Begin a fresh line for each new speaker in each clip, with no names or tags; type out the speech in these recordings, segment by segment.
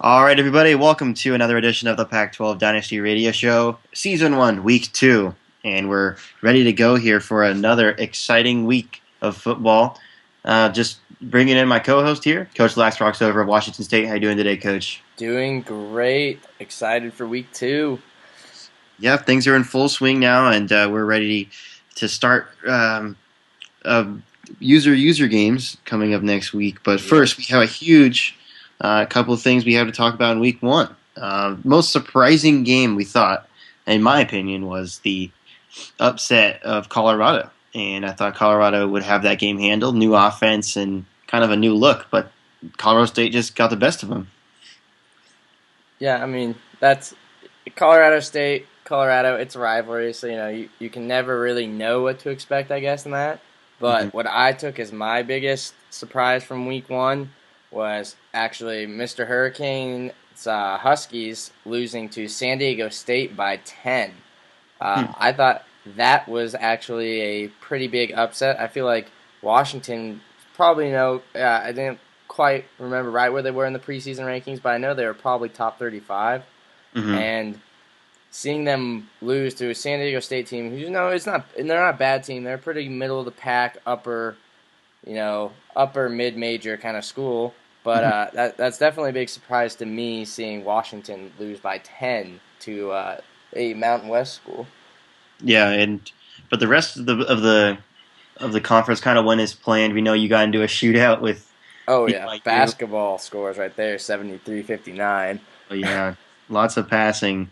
All right, everybody, welcome to another edition of the Pac-12 Dynasty Radio Show, Season 1, Week 2. And we're ready to go here for another exciting week of football. Just bringing in my co-host here, Coach Laxrox over at Washington State. How you doing today, Coach?
Doing great. Excited for week 2.
Yeah, things are in full swing now, and we're ready to start user games coming up next week. But first, we have a huge couple of things we have to talk about in week 1. Most surprising game we thought, in my opinion, was the upset of Colorado. And I thought Colorado would have that game handled, new offense and kind of a new look, but Colorado State just got the best of them.
Yeah, I mean, that's Colorado State, Colorado, it's a rivalry, so you can never really know what to expect, I guess, in that. But what I took as my biggest surprise from week 1 was actually Mr. Hurricane's Huskies losing to San Diego State by 10. I thought that was actually a pretty big upset. I feel like Washington probably I didn't quite remember right where they were in the preseason rankings, but I know they were probably top 35. And seeing them lose to a San Diego State team, who's they're not a bad team. They're a pretty middle of the pack, upper mid-major kind of school. But that's definitely a big surprise to me, seeing Washington lose by 10 to a Mountain West school.
Yeah, but the rest of the conference kind of went as planned. We know you got into a shootout with.
Oh yeah, basketball scores right there, 73-59.
Oh yeah, lots of passing.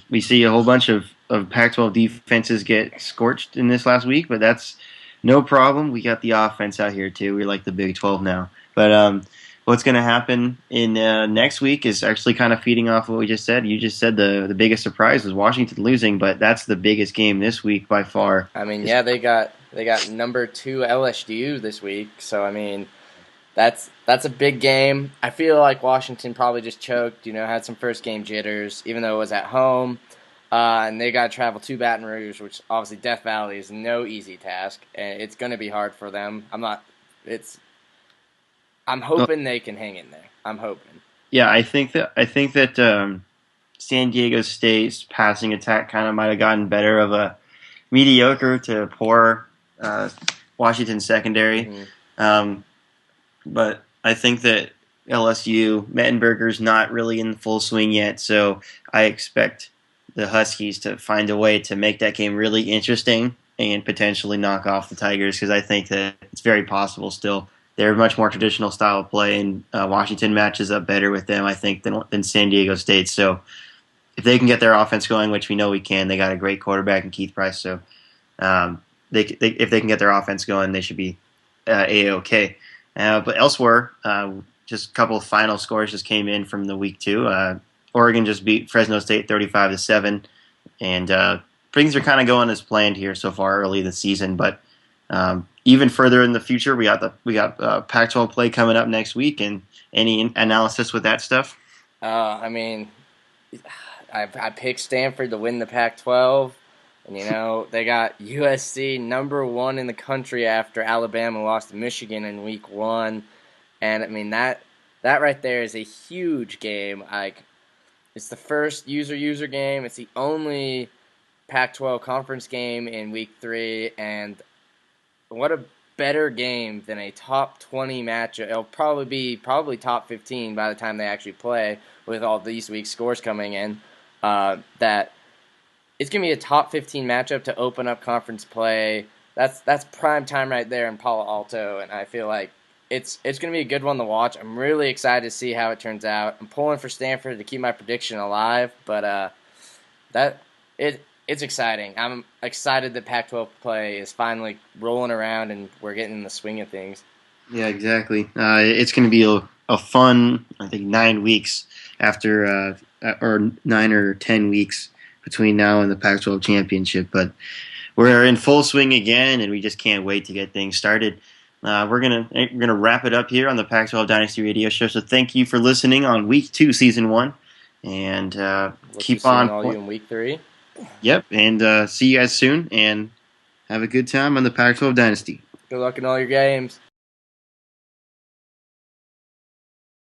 We see a whole bunch of Pac-12 defenses get scorched in this last week, but that's no problem. We got the offense out here too. We're like the Big 12 now. But what's going to happen in next week is actually kind of feeding off what we just said. You just said the biggest surprise was Washington losing, but that's the biggest game this week by far.
I mean, yeah, they got number 2 LSU this week, so I mean, that's a big game. I feel like Washington probably just choked, had some first game jitters, even though it was at home. And they got to travel to Baton Rouge, which obviously Death Valley is no easy task, and it's going to be hard for them. I'm hoping they can hang in there. I'm hoping.
Yeah, I think that San Diego State's passing attack kind of might have gotten better of a mediocre to poor Washington secondary. But I think that LSU, Mettenberger's not really in full swing yet, so I expect the Huskies to find a way to make that game really interesting and potentially knock off the Tigers, because I think that it's very possible still. They're a much more traditional style of play, and Washington matches up better with them, I think, than San Diego State. So if they can get their offense going, which we know we can, they got a great quarterback in Keith Price. So if they can get their offense going, they should be A-OK. But elsewhere, just a couple of final scores just came in from the week 2. Oregon just beat Fresno State 35-7, and things are kind of going as planned here so far early this season. But even further in the future, we got Pac-12 play coming up next week. And any analysis with that stuff?
I mean, I picked Stanford to win the Pac-12. And, they got USC number 1 in the country after Alabama lost to Michigan in week 1. And, I mean, that right there is a huge game. It's the first user game. It's the only Pac-12 conference game in week 3. And what a better game than a top 20 matchup. It'll probably be top 15 by the time they actually play, with all these week's scores coming in. That it's going to be a top 15 matchup to open up conference play. That's prime time right there in Palo Alto, and I feel like it's going to be a good one to watch. I'm really excited to see how it turns out. I'm pulling for Stanford to keep my prediction alive, but it's exciting. I'm excited that Pac-12 play is finally rolling around and we're getting in the swing of things.
Yeah, exactly. It's going to be a fun, I think, 9 weeks after, or 9 or 10 weeks between now and the Pac-12 championship. But we're in full swing again, and we just can't wait to get things started. We're gonna wrap it up here on the Pac-12 Dynasty Radio Show. So thank you for listening on Week 2, Season 1, and keep on.
All you in Week 3.
Yep, and see you guys soon, and have a good time on the Pac-12 Dynasty.
Good luck in all your games.